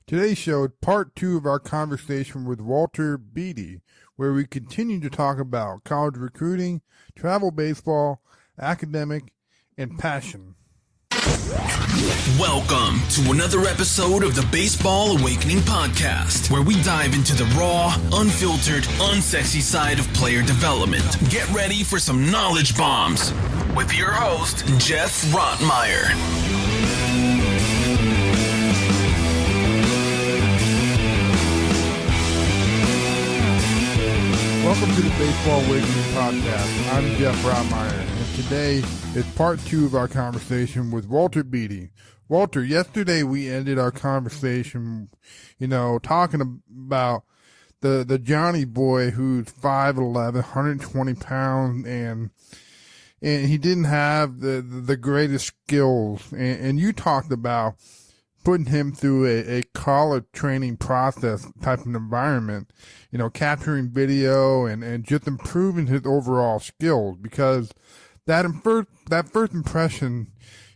Today's show is part two of our conversation with Walter Beede, where we continue to talk about college recruiting, travel baseball, academic, and passion. Welcome to another episode of the Baseball Awakening Podcast, where we dive into the raw, unfiltered, unsexy side of player development. Get ready for some knowledge bombs with your host, Geoff Rottmayer. Welcome to the Baseball Awakening Podcast. I'm Geoff Rottmayer, and today is part two of our conversation with Walter Beede. Walter, yesterday we ended our conversation, talking about the Johnny boy who's 5'11", 120 pounds, and he didn't have the greatest skills. And you talked about putting him through a college training process type of environment, capturing video and just improving his overall skills, because that first impression,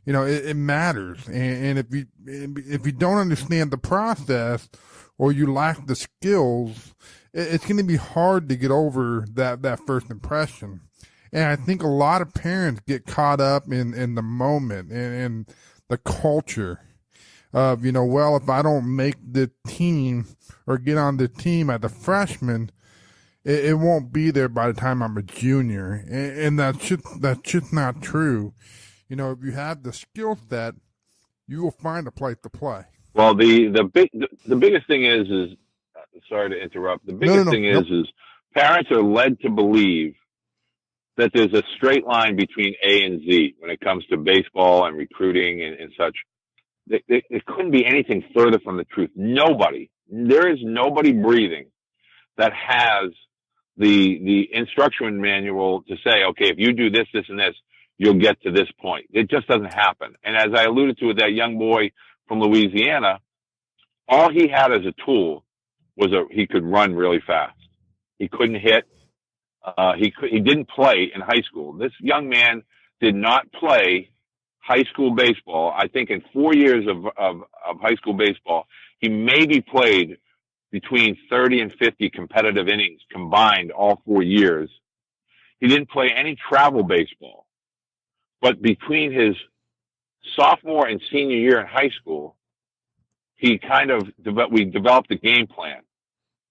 it matters. And if you don't understand the process or you lack the skills, it's going to be hard to get over that first impression. And I think a lot of parents get caught up in the moment and the culture of, if I don't make the team or get on the team as a freshman, it won't be there by the time I'm a junior. And that's just not true. If you have the skill set, you will find a place to play. Well, the biggest thing is sorry to interrupt. The biggest thing is parents are led to believe that there's a straight line between A and Z when it comes to baseball and recruiting and such. It couldn't be anything further from the truth. There is nobody breathing that has the instruction manual to say, okay, if you do this, this, and this, you'll get to this point. It just doesn't happen. And as I alluded to with that young boy from Louisiana, all he had as a tool was he could run really fast. He couldn't hit. He didn't play in high school. This young man did not play high school baseball. I think in 4 years of high school baseball, he maybe played between 30 and 50 competitive innings combined all 4 years. He didn't play any travel baseball. But between his sophomore and senior year in high school, we developed a game plan.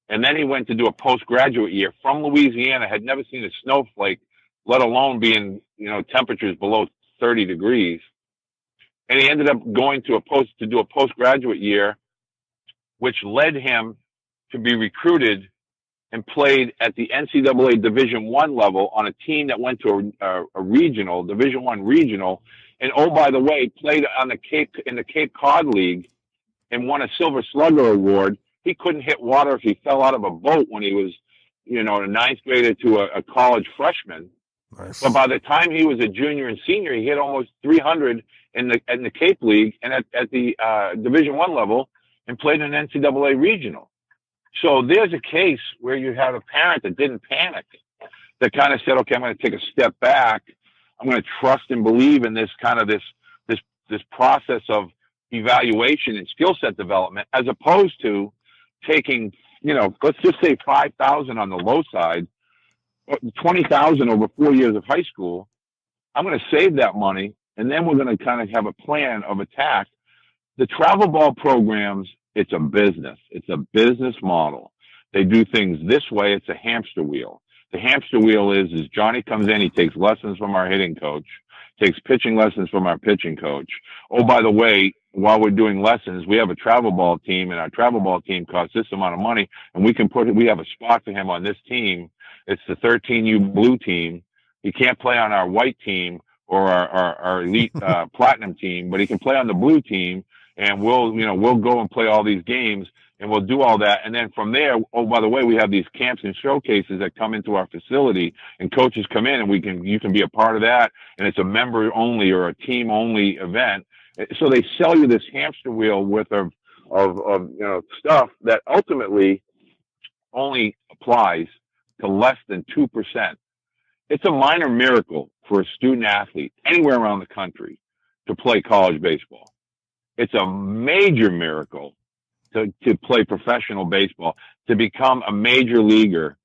And then he went to do a postgraduate year from Louisiana, had never seen a snowflake, let alone be in, temperatures below 30 degrees. And he ended up going to do a postgraduate year, which led him to be recruited and played at the NCAA Division I level on a team that went to a regional, Division I regional. And oh, by the way, played in the Cape Cod League and won a Silver Slugger Award. He couldn't hit water if he fell out of a boat when he was, a ninth grader to a college freshman. Nice. But by the time he was a junior and senior, he hit almost 300 in the Cape League and at the Division I level, and played in an NCAA regional. So there's a case where you have a parent that didn't panic, that kind of said, okay, I'm going to take a step back. I'm going to trust and believe in this process of evaluation and skill set development, as opposed to taking, let's just say 5,000 on the low side, 20,000 over 4 years of high school. I'm going to save that money, and then we're going to kind of have a plan of attack. The travel ball programs, it's a business. It's a business model. They do things this way. It's a hamster wheel. The hamster wheel is Johnny comes in, he takes lessons from our hitting coach, takes pitching lessons from our pitching coach. Oh, by the way, while we're doing lessons, we have a travel ball team, and our travel ball team costs this amount of money, and we have a spot for him on this team. It's the 13U blue team. He can't play on our white team or our elite platinum team, but he can play on the blue team, and we'll go and play all these games, and we'll do all that. And then from there, oh, by the way, we have these camps and showcases that come into our facility, and coaches come in, and you can be a part of that, and it's a member only or a team only event. So they sell you this hamster wheel worth of stuff that ultimately only applies to less than 2%. It's a minor miracle for a student athlete anywhere around the country to play college baseball. It's a major miracle to play professional baseball, to become a major leaguer,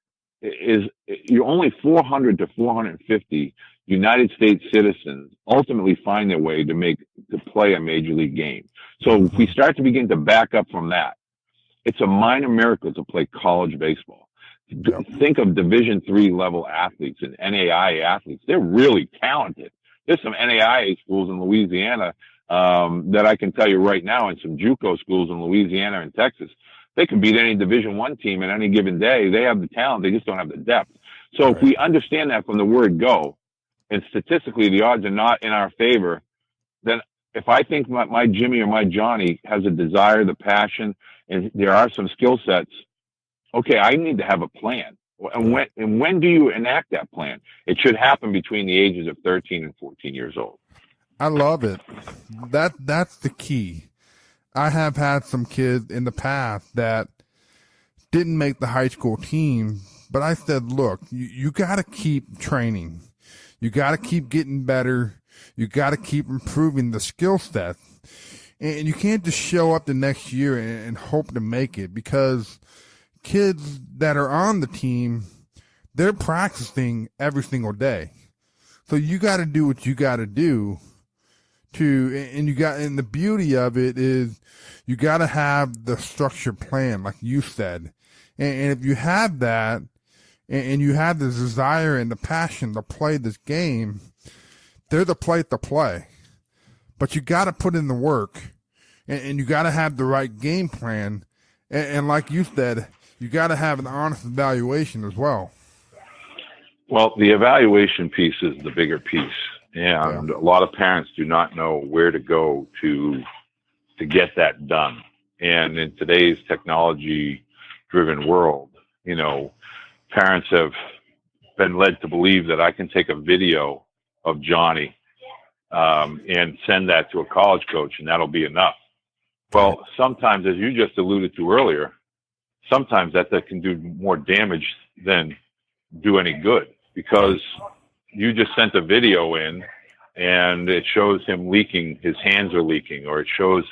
is you're only 400 to 450 United States citizens ultimately find their way to play a major league game. So if we start to begin to back up from that, it's a minor miracle to play college baseball. Yep. Think of Division III level athletes and NAIA athletes. They're really talented. There's some NAIA schools in Louisiana that I can tell you right now, and some JUCO schools in Louisiana and Texas. They can beat any Division I team at any given day. They have the talent. They just don't have the depth. So if we understand that from the word go, and statistically the odds are not in our favor, then if I think my Jimmy or my Johnny has a desire, the passion, and there are some skill sets, okay, I need to have a plan. And when do you enact that plan? It should happen between the ages of 13 and 14 years old. I love it. That's the key. I have had some kids in the past that didn't make the high school team, but I said, look, you got to keep training. You got to keep getting better. You got to keep improving the skill set. And you can't just show up the next year and hope to make it, because kids that are on the team, they're practicing every single day. So you got to do what you got to do and the beauty of it is you got to have the structured plan, like you said. And if you have that and you have the desire and the passion to play this game, they're the place to play. But you got to put in the work and you got to have the right game plan. And like you said, you got to have an honest evaluation as well. Well, the evaluation piece is the bigger piece. And a lot of parents do not know where to go to get that done. And in today's technology-driven world, parents have been led to believe that I can take a video of Johnny and send that to a college coach, and that'll be enough. Well, sometimes, as you just alluded to earlier, sometimes that can do more damage than do any good, because you just sent a video in and it shows him leaking, his hands are leaking, or it shows,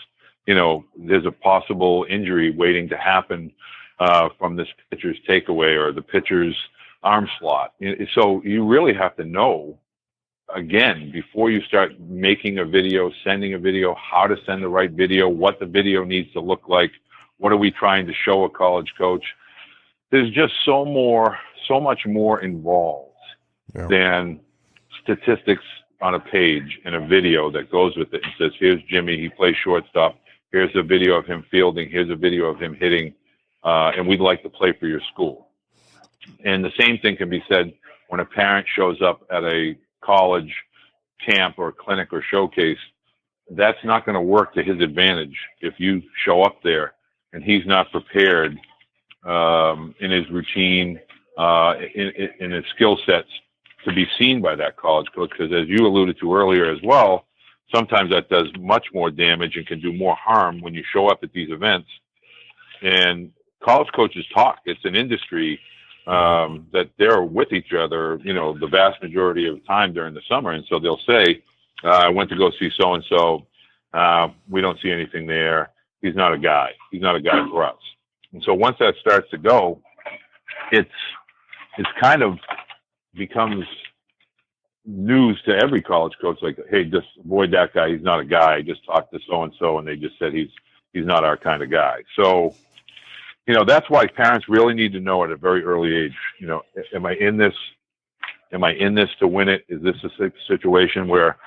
there's a possible injury waiting to happen from this pitcher's takeaway or the pitcher's arm slot. So you really have to know, again, before you start making a video, sending a video, how to send the right video, what the video needs to look like, what are we trying to show a college coach. There's just so much more involved than statistics on a page and a video that goes with it and says, here's Jimmy, he plays shortstop, here's a video of him fielding, here's a video of him hitting, and we'd like to play for your school. And the same thing can be said when a parent shows up at a college camp or clinic or showcase. That's not going to work to his advantage if you show up there and he's not prepared in his routine, in his skill sets to be seen by that college coach. Because as you alluded to earlier as well, sometimes that does much more damage and can do more harm when you show up at these events. And college coaches talk. It's an industry that they're with each other, the vast majority of the time during the summer. And so they'll say, I went to go see so-and-so. We don't see anything there. He's not a guy. He's not a guy for us. And so once that starts to go, it's kind of becomes news to every college coach, like, hey, just avoid that guy. He's not a guy. I just talked to so-and-so and they just said he's not our kind of guy. So, that's why parents really need to know at a very early age, am I in this to win it? Is this a situation where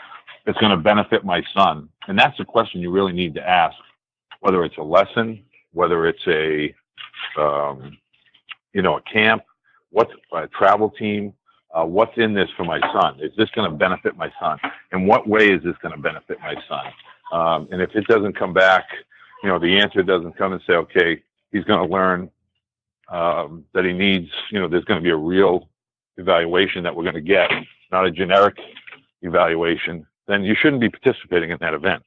it's going to benefit my son? And that's the question you really need to ask, whether it's a lesson, whether it's a camp, what's a travel team, what's in this for my son? Is this going to benefit my son? In what way is this going to benefit my son? And if it doesn't come back, the answer doesn't come and say, okay, he's going to learn that he needs, there's going to be a real evaluation that we're going to get, not a generic evaluation, then you shouldn't be participating in that event.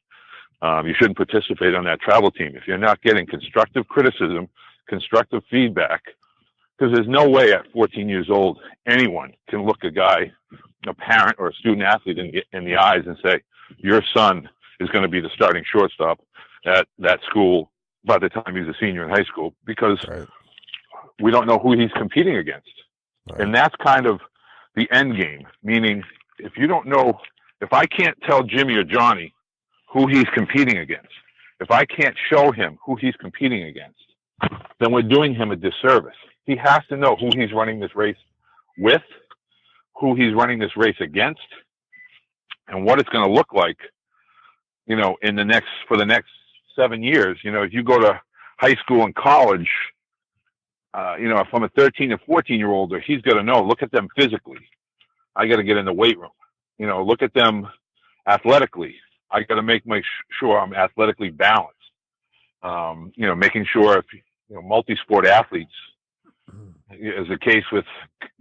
You shouldn't participate on that travel team. If you're not getting constructive criticism, constructive feedback, because there's no way at 14 years old, anyone can look a guy, a parent or a student athlete in the eyes and say, your son is going to be the starting shortstop at that school by the time he's a senior in high school, because Right. we don't know who he's competing against. Right. And that's kind of the end game, meaning if you don't know, if I can't tell Jimmy or Johnny who he's competing against, if I can't show him who he's competing against, then we're doing him a disservice. He has to know who he's running this race with, who he's running this race against, and what it's going to look like, for the next 7 years. If you go to high school and college, if I'm a 13 or 14-year-old, he's got to know, look at them physically. I got to get in the weight room. Look at them athletically. I got to make sure I'm athletically balanced. Making sure if, multi-sport athletes, as the case with,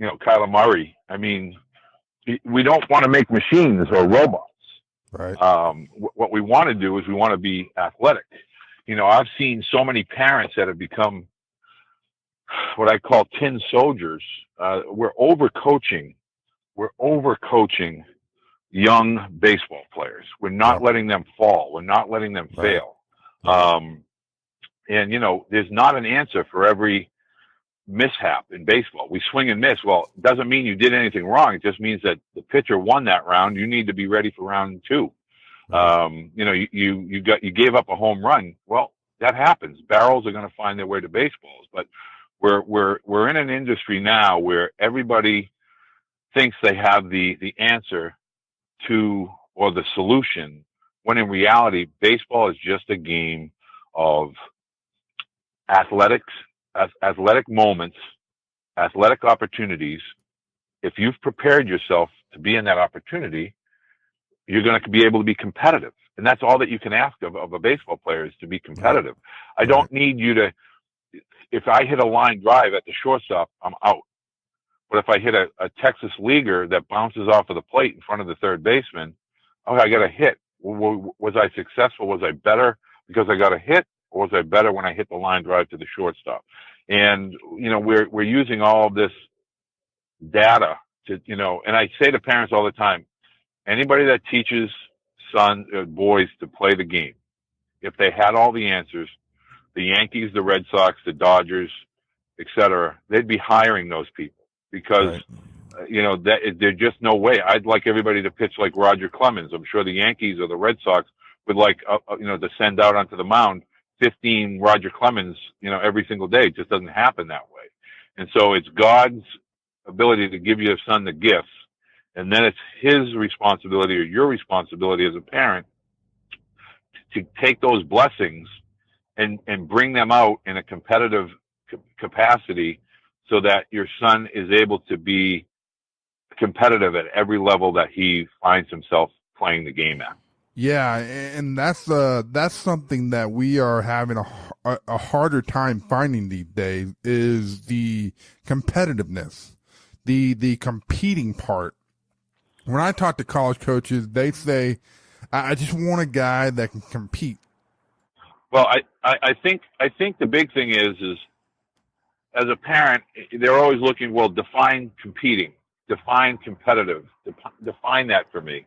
Kyler Murray. I mean, we don't want to make machines or robots. Right. What we want to do is we want to be athletic. I've seen so many parents that have become what I call tin soldiers. We're overcoaching young baseball players. We're not letting them fall. We're not letting them fail. And there's not an answer for every mishap in baseball. We swing and miss. Well, it doesn't mean you did anything wrong. It just means that the pitcher won that round. You need to be ready for round 2. You gave up a home run. Well, that happens. Barrels are going to find their way to baseballs. But we're in an industry now where everybody thinks they have the answer to, or the solution, when in reality, baseball is just a game of athletic moments, athletic opportunities. If you've prepared yourself to be in that opportunity, you're going to be able to be competitive. And that's all that you can ask of a baseball player, is to be competitive. I don't need you to, if I hit a line drive at the shortstop, I'm out. But if I hit a Texas leaguer that bounces off of the plate in front of the third baseman, okay, I got a hit. Was I successful? Was I better because I got a hit? Or was I better when I hit the line drive to the shortstop? And, we're using all of this data to, and I say to parents all the time, anybody that teaches boys to play the game, if they had all the answers, the Yankees, the Red Sox, the Dodgers, etc., they'd be hiring those people, because, there's just no way. I'd like everybody to pitch like Roger Clemens. I'm sure the Yankees or the Red Sox would like, to send out onto the mound 15 Roger Clemens, every single day. It just doesn't happen that way. And so it's God's ability to give your son the gifts. And then it's his responsibility, or your responsibility as a parent, to take those blessings and bring them out in a competitive capacity, so that your son is able to be competitive at every level that he finds himself playing the game at. Yeah, and that's something that we are having a harder time finding these days, is the competitiveness, the competing part. When I talk to college coaches, they say, I just want a guy that can compete. Well, I think the big thing is as a parent, they're always looking, well, define competing, define competitive, define that for me.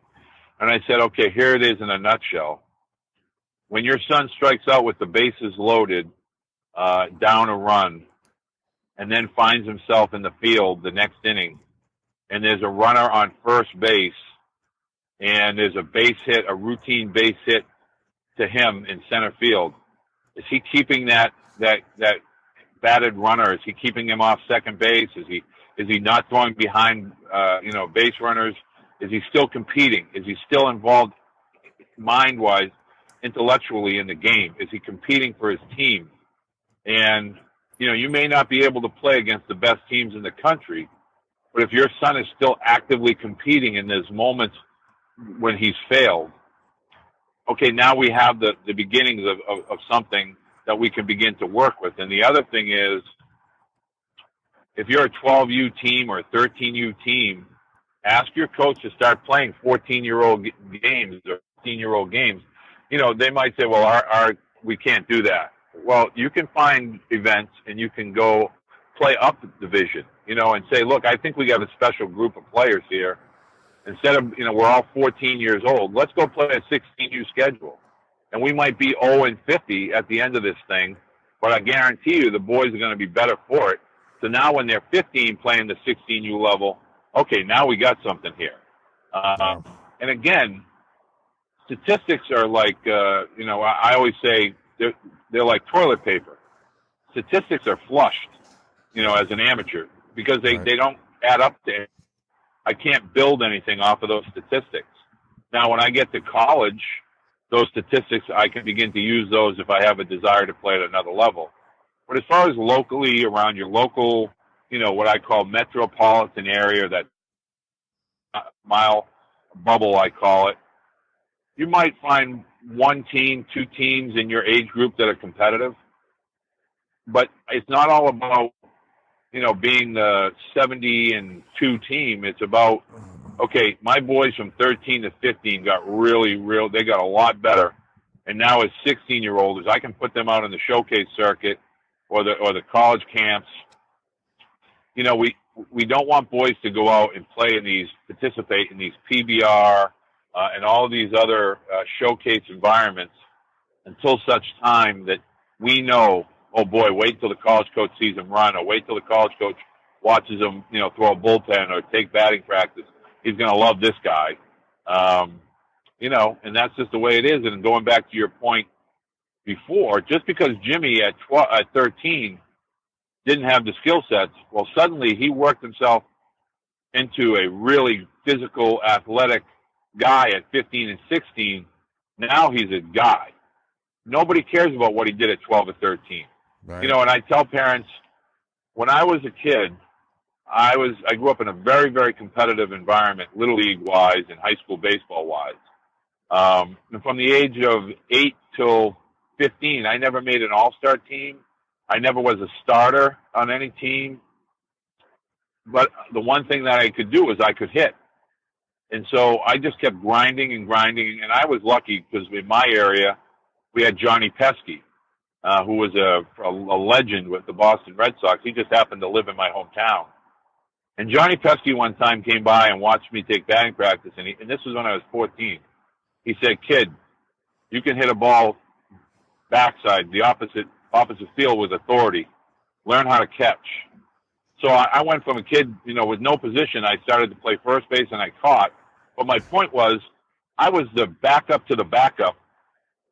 And I said, okay, here it is in a nutshell. When your son strikes out with the bases loaded, down a run, and then finds himself in the field the next inning, and there's a runner on first base, and there's a base hit, a routine base hit to him in center field, is he keeping that batted runner? Is he keeping him off second base? Is he not throwing behind base runners? Is he still competing? Is he still involved mind-wise, intellectually in the game? Is he competing for his team? And, you may not be able to play against the best teams in the country, but if your son is still actively competing in those moments when he's failed, okay, now we have the beginnings of something that we can begin to work with. And the other thing is, if you're a 12U team or a 13U team, ask your coach to start playing 14-year-old games or 15-year-old games. They might say, well, we can't do that. Well, you can find events and you can go play up the division, and say, look, I think we got a special group of players here. Instead of, we're all 14 years old, let's go play a 16U schedule. and we might be 0-50 at the end of this thing, but I guarantee you the boys are going to be better for it. So now when they're 15 playing the 16U level, okay, now we got something here. And again, statistics are like, I always say they're like toilet paper. Statistics are flushed, as an amateur, because they don't add up to it. I can't build anything off of those statistics. Now, when I get to college, those statistics, I can begin to use those if I have a desire to play at another level. But as far as locally, around your local, what I call metropolitan area, that mile bubble, I call it, you might find one team, two teams in your age group that are competitive. But it's not all about, being the 70-2 team. It's about, okay, my boys from 13 to 15 got they got a lot better. And now as 16-year-olds, I can put them out in the showcase circuit or the college camps. We don't want boys to go out and participate in these PBR and all of these other showcase environments until such time that we know, oh boy, wait till the college coach sees him run, or wait till the college coach watches him, throw a bullpen or take batting practice. He's going to love this guy. And that's just the way it is. And going back to your point before, just because Jimmy at 13 didn't have the skill sets, well, suddenly he worked himself into a really physical, athletic guy at 15 and 16. Now he's a guy. Nobody cares about what he did at 12 or 13. Right. And I tell parents, when I was a kid, I grew up in a very, very competitive environment, little league wise and high school baseball wise. And from the age of 8 till 15, I never made an all-star team. I never was a starter on any team. But the one thing that I could do was I could hit. And so I just kept grinding and grinding. And I was lucky because in my area, we had Johnny Pesky, who was a legend with the Boston Red Sox. He just happened to live in my hometown. And Johnny Pesky one time came by and watched me take batting practice, and this was when I was 14. He said, "Kid, you can hit a ball backside, the opposite field with authority. Learn how to catch." So I went from a kid, with no position. I started to play first base, and I caught. But my point was, I was the backup to the backup.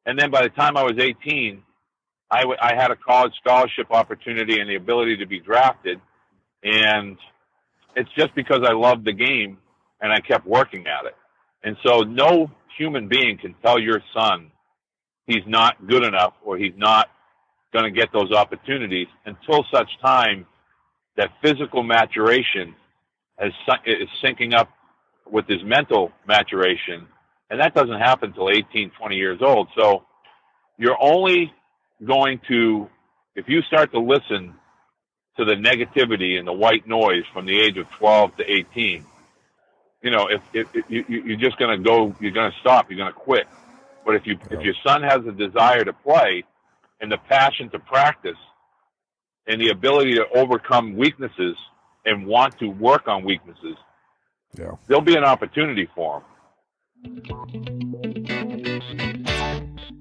And then by the time I was 18, I had a college scholarship opportunity and the ability to be drafted. And it's just because I loved the game and I kept working at it. And so no human being can tell your son he's not good enough or he's not going to get those opportunities until such time that physical maturation is syncing up with his mental maturation. And that doesn't happen until 18, 20 years old. So you're only going to, if you start to listen to the negativity and the white noise from the age of 12 to 18, if you're just going to go, you're going to stop, you're going to quit. But if your son has a desire to play and the passion to practice and the ability to overcome weaknesses and want to work on weaknesses, there'll be an opportunity for him.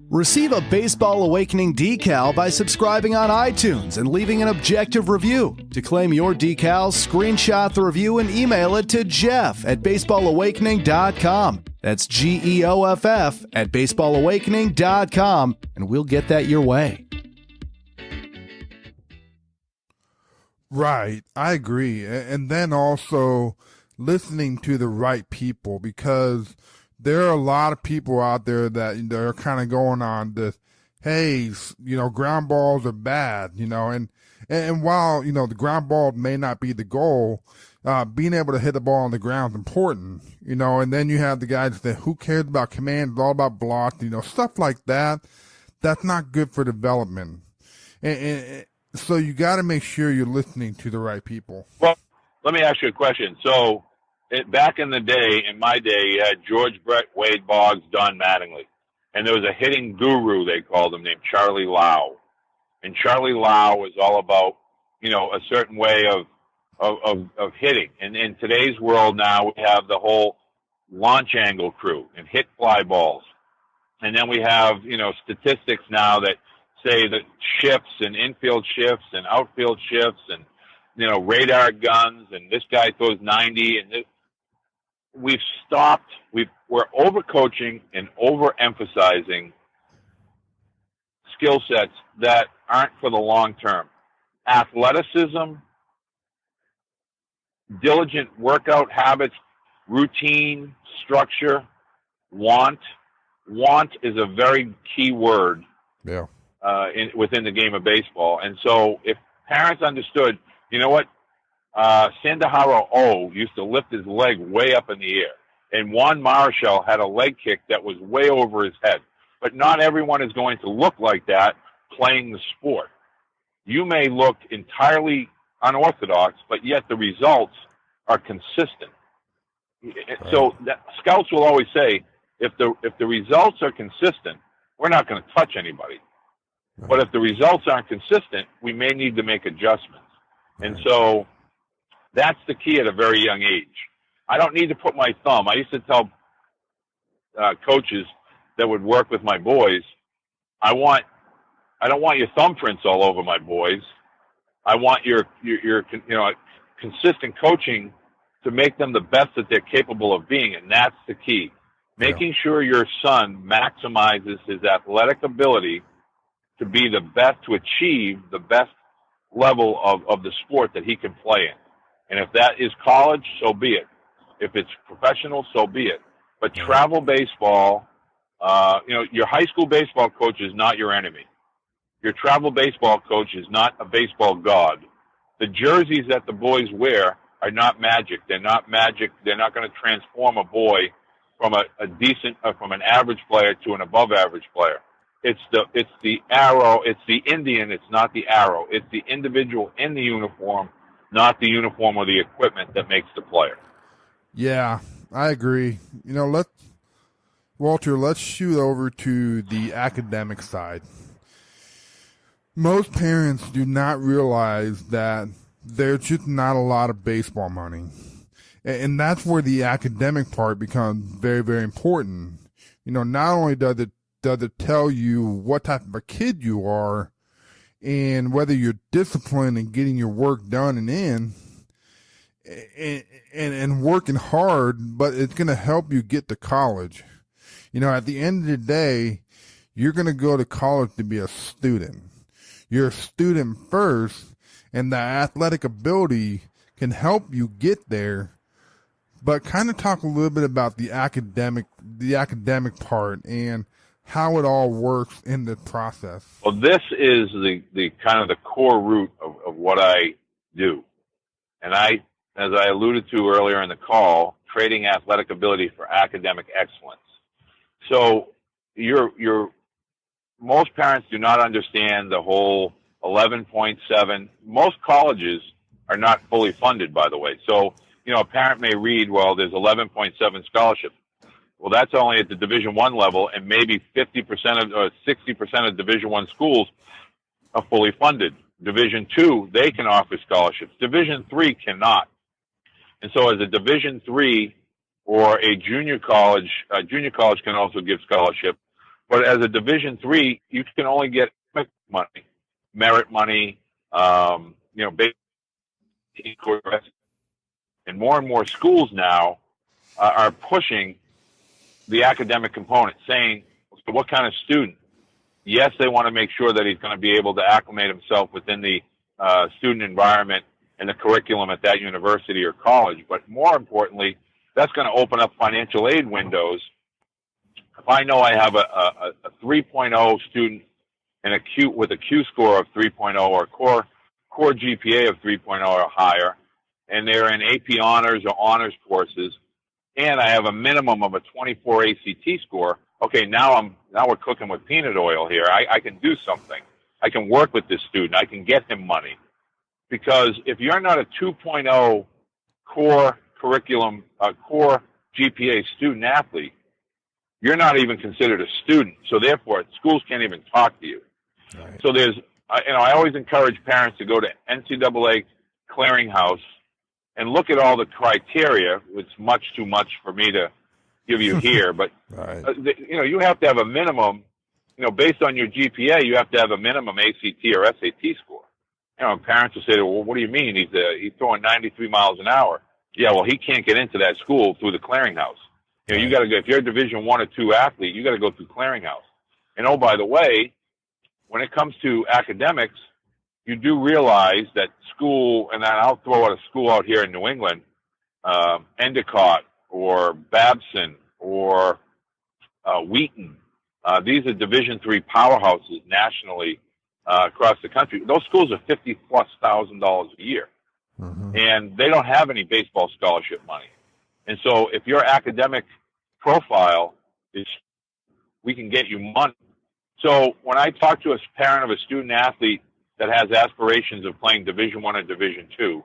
Receive a Baseball Awakening decal by subscribing on iTunes and leaving an objective review. To claim your decals, screenshot the review and email it to Geoff@baseballawakening.com. That's Geoff at baseballawakening.com, and we'll get that your way. Right, I agree. And then also listening to the right people, because there are a lot of people out there that they're kind of going on this, hey, ground balls are bad, and while, the ground ball may not be the goal, being able to hit the ball on the ground is important, and then you have the guys that, who cares about command, it's all about blocks, stuff like that. That's not good for development. And so you got to make sure you're listening to the right people. Well, let me ask you a question. So, back in the day, in my day, you had George Brett, Wade Boggs, Don Mattingly. And there was a hitting guru, they called him, named Charlie Lau. And Charlie Lau was all about, a certain way of hitting. And in today's world now, we have the whole launch angle crew and hit fly balls. And then we have, statistics now that say that shifts and infield shifts and outfield shifts and, radar guns, and this guy throws 90, and we've stopped. We're overcoaching and overemphasizing skill sets that aren't for the long term. Athleticism, diligent workout habits, routine, structure, want. Want is a very key word within the game of baseball. And so if parents understood, you know what, Sandahara O used to lift his leg way up in the air, and Juan Marichal had a leg kick that was way over his head. But not everyone is going to look like that playing the sport. You may look entirely unorthodox, but yet the results are consistent. Right. So scouts will always say, if the results are consistent, we're not going to touch anybody. Right. But if the results aren't consistent, we may need to make adjustments. Right. And so that's the key at a very young age. I don't need to put my thumb. I used to tell coaches that would work with my boys, I don't want your thumbprints all over my boys. I want your consistent coaching to make them the best that they're capable of being, and that's the key. Making sure your son maximizes his athletic ability to be the best, to achieve the best level of the sport that he can play in. And if that is college, so be it. If it's professional, so be it. But travel baseball, your high school baseball coach is not your enemy. Your travel baseball coach is not a baseball god. The jerseys that the boys wear are not magic. They're not magic. They're not going to transform a boy from from an average player to an above average player. It's the arrow. It's the Indian. It's not the arrow. It's the individual in the uniform, not the uniform or the equipment that makes the player. Yeah, I agree. Walter, let's shoot over to the academic side. Most parents do not realize that there's just not a lot of baseball money. And that's where the academic part becomes very, very important. Not only does it tell you what type of a kid you are and whether you're disciplined and getting your work done and working hard, but it's going to help you get to college. At the end of the day, you're going to go to college to be a student. You're a student first, and the athletic ability can help you get there. But kind of talk a little bit about the academic part and how it all works in the process. Well, this is the kind of the core root of what I do. And as I alluded to earlier in the call, trading athletic ability for academic excellence. So most parents do not understand the whole 11.7. Most colleges are not fully funded, by the way. So, a parent may read, well, there's 11.7 scholarships. Well, that's only at the Division I level, and maybe 50% or 60% of Division I schools are fully funded. Division II, they can offer scholarships. Division III cannot. And so as a Division III or a junior college can also give scholarship. But as a Division III, you can only get merit money, and more schools now are pushing the academic component, saying, so what kind of student? Yes, they want to make sure that he's going to be able to acclimate himself within the student environment and the curriculum at that university or college. But more importantly, that's going to open up financial aid windows. If I know I have a 3.0 student and with a Q score of 3.0 or core GPA of 3.0 or higher, and they're in AP honors or honors courses, and I have a minimum of a 24 ACT score, okay, now we're cooking with peanut oil here. I can do something. I can work with this student. I can get him money. Because if you're not a 2.0 core curriculum, core GPA student athlete, you're not even considered a student. So therefore, schools can't even talk to you. Right. So I always encourage parents to go to NCAA Clearinghouse and look at all the criteria. It's much too much for me to give you here. But, right. You have to have a minimum, based on your GPA, you have to have a minimum ACT or SAT score. Parents will say, well, what do you mean? He's throwing 93 miles an hour. Yeah, well, he can't get into that school through the clearinghouse. You got to go, if you're a Division 1 or 2 athlete, you got to go through clearinghouse. And oh, by the way, when it comes to academics, you do realize that school, and I'll throw out a school out here in New England, Endicott or Babson or Wheaton. These are Division 3 powerhouses nationally across the country. Those schools are $50,000+ a year, and they don't have any baseball scholarship money. And so, if your academic profile is, we can get you money. So, when I talk to a parent of a student athlete that has aspirations of playing Division 1 or Division 2,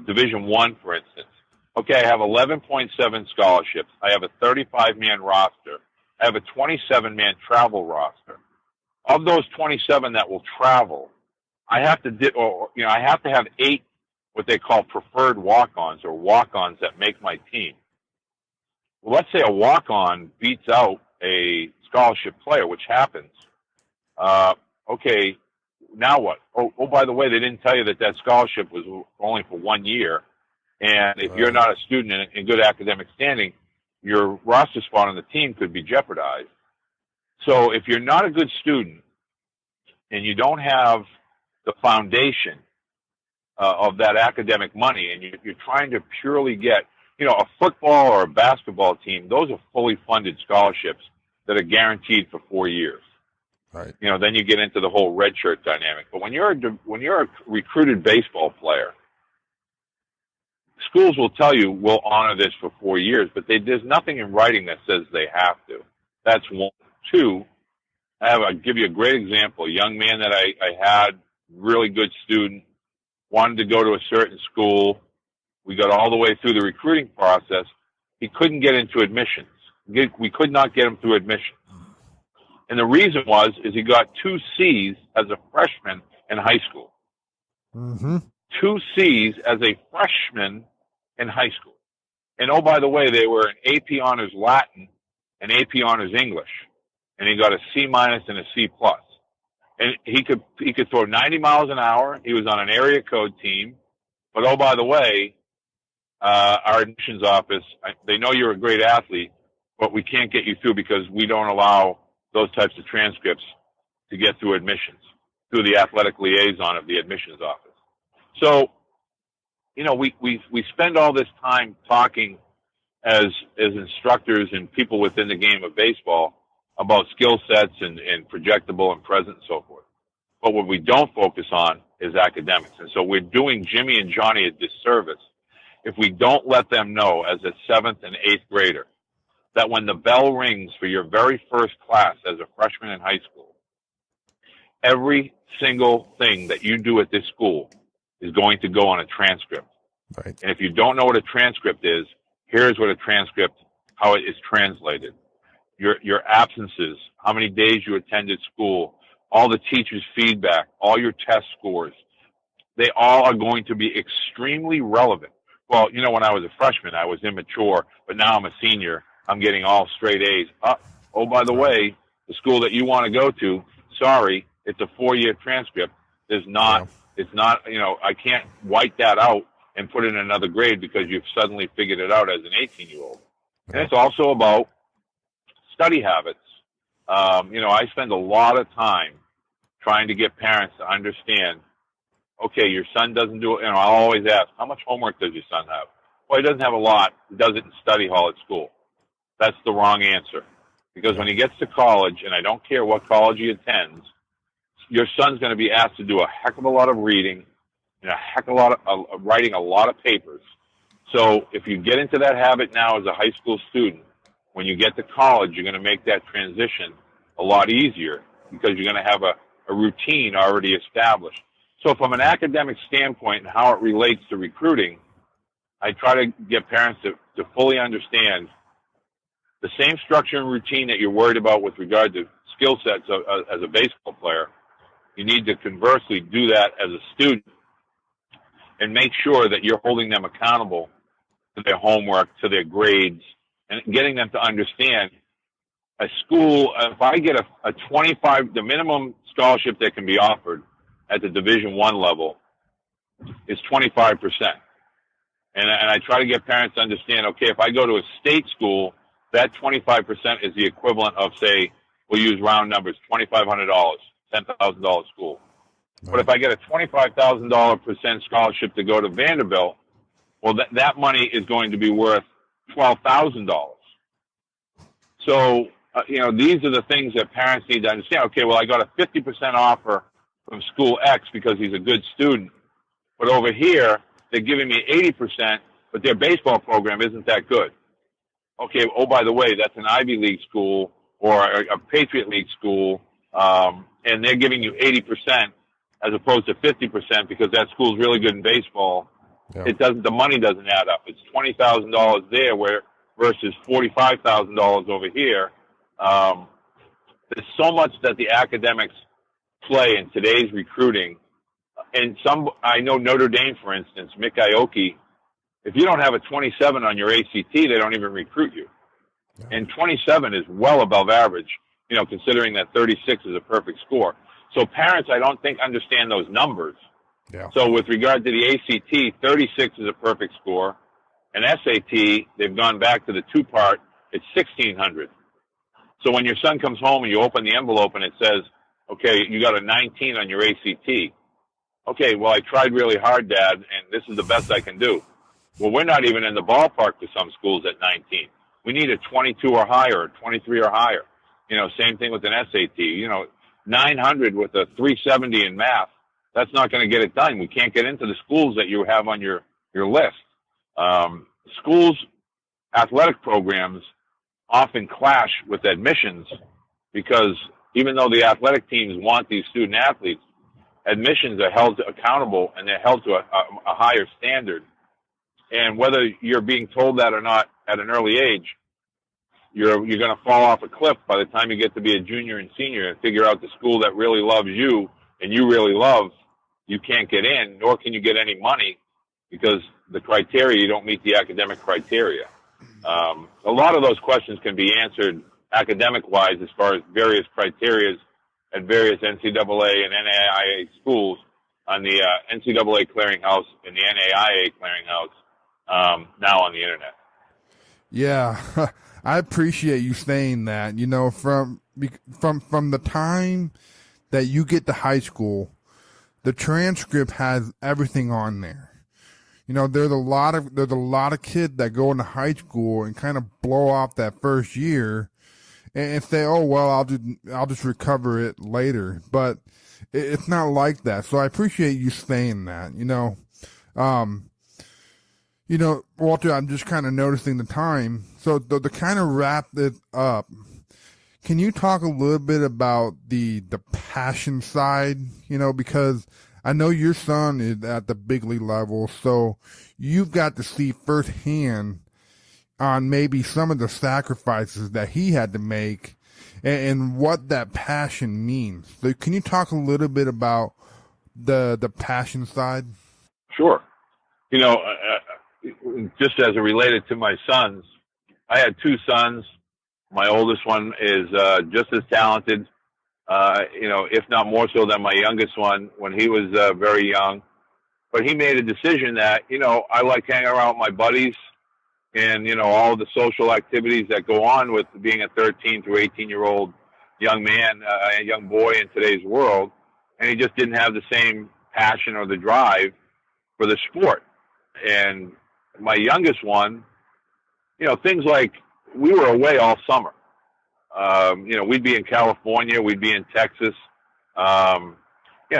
Division 1, for instance, okay, I have 11.7 scholarships. I have a 35-man roster. I have a 27-man travel roster. Of those 27 that will travel, I have to I have to have 8 what they call preferred walk-ons or walk-ons that make my team. Well, let's say a walk-on beats out a scholarship player, which happens. Okay, now what? Oh, by the way, they didn't tell you that scholarship was only for 1 year. And if you're not a student in good academic standing, your roster spot on the team could be jeopardized. So if you're not a good student and you don't have the foundation of that academic money, and you're trying to purely get, a football or a basketball team, those are fully funded scholarships that are guaranteed for 4 years. Right. Then you get into the whole red shirt dynamic. But when you're a recruited baseball player, schools will tell you, we'll honor this for 4 years, but there's nothing in writing that says they have to. That's one. Two, I'll give you a great example. A young man that I had, really good student, wanted to go to a certain school. We got all the way through the recruiting process. He couldn't get into admissions. We could not get him through admissions. And the reason is he got 2 C's as a freshman in high school. 2 C's as a freshman in high school. And oh, by the way, they were an AP Honors Latin and AP Honors English. And he got a C- and a C+. And he could throw 90 miles an hour. He was on an area code team. But oh, by the way, our admissions office, they know you're a great athlete, but we can't get you through because we don't allow those types of transcripts to get through admissions, through the athletic liaison of the admissions office. So, we spend all this time talking as instructors and people within the game of baseball about skill sets and projectable and present and so forth. But what we don't focus on is academics. And so we're doing Jimmy and Johnny a disservice if we don't let them know as a 7th and 8th grader that when the bell rings for your very first class as a freshman in high school, every single thing that you do at this school is going to go on a transcript. Right. And if you don't know what a transcript is, here's what a transcript, how it is translated. Your absences, how many days you attended school, all the teachers' feedback, all your test scores, they all are going to be extremely relevant. Well, when I was a freshman, I was immature, but now I'm a senior. I'm getting all straight A's. Oh, by the way, the school that you want to go to, sorry, it's a 4-year transcript. It's not, I can't white that out and put it in another grade because you've suddenly figured it out as an 18-year-old. And it's also about study habits. I spend a lot of time trying to get parents to understand, okay, your son doesn't do it. I'll always ask, how much homework does your son have? Well, he doesn't have a lot. He does it in study hall at school. That's the wrong answer. Because when he gets to college, and I don't care what college he attends, your son's going to be asked to do a heck of a lot of reading and a heck of a lot of writing a lot of papers. So if you get into that habit now as a high school student, when you get to college, you're going to make that transition a lot easier because you're going to have a routine already established. So from an academic standpoint and how it relates to recruiting, I try to get parents to fully understand the same structure and routine that you're worried about with regard to skill sets as a baseball player. You need to conversely do that as a student and make sure that you're holding them accountable to their homework, to their grades, and getting them to understand a school, if I get a 25, the minimum scholarship that can be offered at the Division I level is 25%. And I try to get parents to understand, okay, if I go to a state school, that 25% is the equivalent of, say, we'll use round numbers, $2,500, $10,000 school. Right. But if I get a $25,000% scholarship to go to Vanderbilt, well, that money is going to be worth $12,000. So, these are the things that parents need to understand. Okay, well, I got a 50% offer from school X because he's a good student. But over here, they're giving me 80%, but their baseball program isn't that good. Okay, oh, by the way, that's an Ivy League school or a Patriot League school, and they're giving you 80% as opposed to 50% because that school's really good in baseball. Yeah. The money doesn't add up. It's $20,000 there versus $45,000 over here. There's so much that the academics play in today's recruiting. And I know Notre Dame, for instance, Mick Ioki, if you don't have a 27 on your ACT, they don't even recruit you. Yeah. And 27 is well above average, considering that 36 is a perfect score. So parents, I don't think, understand those numbers. Yeah. So with regard to the ACT, 36 is a perfect score. And SAT, they've gone back to the two-part, it's 1,600. So when your son comes home and you open the envelope and it says, okay, you got a 19 on your ACT. Okay, well, I tried really hard, Dad, and this is the best I can do. Well, we're not even in the ballpark for some schools at 19. We need a 22 or higher, or 23 or higher. Same thing with an SAT. 900 with a 370 in math, that's not going to get it done. We can't get into the schools that you have on your list. Schools' athletic programs often clash with admissions because even though the athletic teams want these student athletes, admissions are held accountable and they're held to a higher standard. And whether you're being told that or not at an early age, you're going to fall off a cliff by the time you get to be a junior and senior and figure out the school that really loves you and you really love, you can't get in, nor can you get any money because the criteria, you don't meet the academic criteria. A lot of those questions can be answered academic-wise as far as various criteria at various NCAA and NAIA schools on the NCAA clearinghouse and the NAIA clearinghouse now on the internet. Yeah, I appreciate you saying that. From the time that you get to high school, the transcript has everything on there. There's a lot of kids that go into high school and kind of blow off that first year and say, "Oh well, I'll just recover it later." But it's not like that. So I appreciate you saying that. Walter, I'm just kind of noticing the time. So to kind of wrap it up, can you talk a little bit about the passion side? Because I know your son is at the big league level, so you've got to see firsthand on maybe some of the sacrifices that he had to make and what that passion means. So can you talk a little bit about the passion side? Sure. Just as it related to my sons, I had two sons. My oldest one is just as talented, if not more so than my youngest one when he was very young. But he made a decision that, I like hanging around with my buddies and, all the social activities that go on with being a 13 through 18-year-old young man, a young boy in today's world. And he just didn't have the same passion or the drive for the sport. And my youngest one, things like we were away all summer. We'd be in California, we'd be in Texas.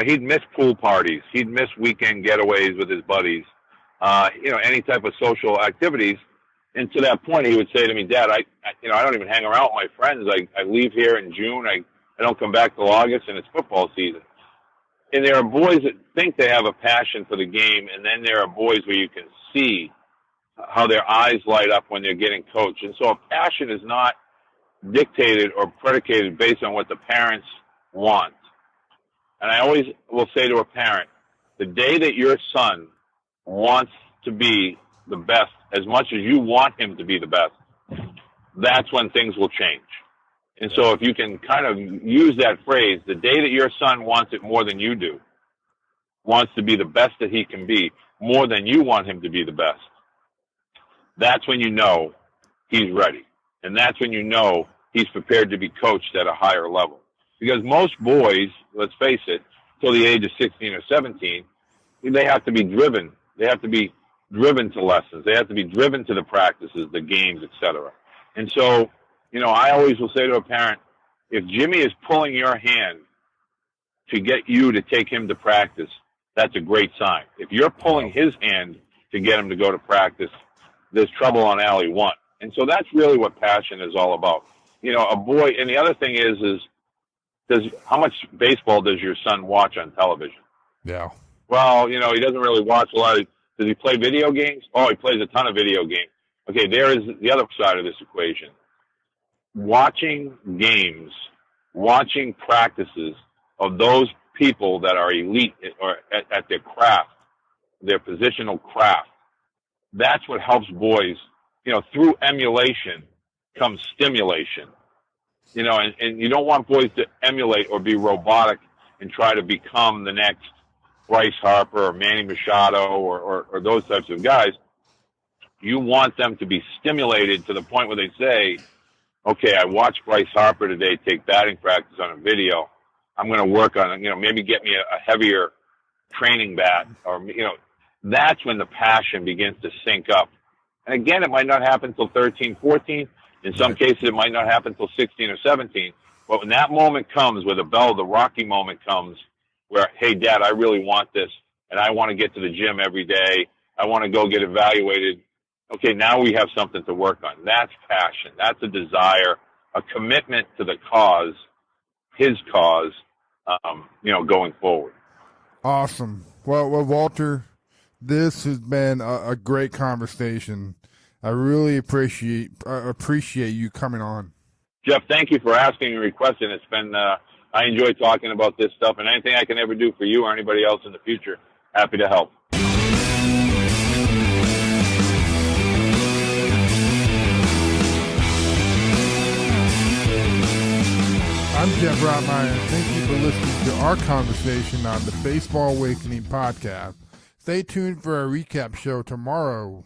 He'd miss pool parties. He'd miss weekend getaways with his buddies, any type of social activities. And to that point, he would say to me, "Dad, I don't even hang around with my friends. I leave here in June. I don't come back till August, and it's football season." And there are boys that think they have a passion for the game, and then there are boys where you can see how their eyes light up when they're getting coached. And so a passion is not dictated or predicated based on what the parents want. And I always will say to a parent, the day that your son wants to be the best as much as you want him to be the best, that's when things will change. And so if you can kind of use that phrase, the day that your son wants it more than you do, wants to be the best that he can be, more than you want him to be the best, that's when you know he's ready. And that's when you know he's prepared to be coached at a higher level. Because most boys, let's face it, till the age of 16 or 17, they have to be driven. They have to be driven to lessons. They have to be driven to the practices, the games, etc. And so, I always will say to a parent, if Jimmy is pulling your hand to get you to take him to practice, that's a great sign. If you're pulling his hand to get him to go to practice, there's trouble on alley one. And so that's really what passion is all about. A boy, and the other thing is how much baseball does your son watch on television? Yeah. Well, he doesn't really watch a lot. Does he play video games? Oh, he plays a ton of video games. Okay, there is the other side of this equation. Watching games, watching practices of those people that are elite or at their craft, their positional craft, that's what helps boys. Through emulation comes stimulation. And you don't want boys to emulate or be robotic and try to become the next Bryce Harper or Manny Machado or those types of guys. You want them to be stimulated to the point where they say, okay, I watched Bryce Harper today take batting practice on a video. I'm going to work on it, maybe get me a heavier training bat, or, that's when the passion begins to sync up. And again, it might not happen until 13, 14. In some cases, it might not happen until 16 or 17. But when that moment comes, where the Rocky moment comes, where, hey, Dad, I really want this, and I want to get to the gym every day. I want to go get evaluated. Okay, now we have something to work on. That's passion. That's a desire, a commitment to the cause, his cause, going forward. Awesome. Well, Walter, this has been a great conversation. I really appreciate you coming on. Jeff, thank you for asking and requesting. It's been, I enjoy talking about this stuff, and anything I can ever do for you or anybody else in the future, happy to help. I'm Geoff Rottmayer. Thank you for listening to our conversation on the Baseball Awakening podcast. Stay tuned for a recap show tomorrow.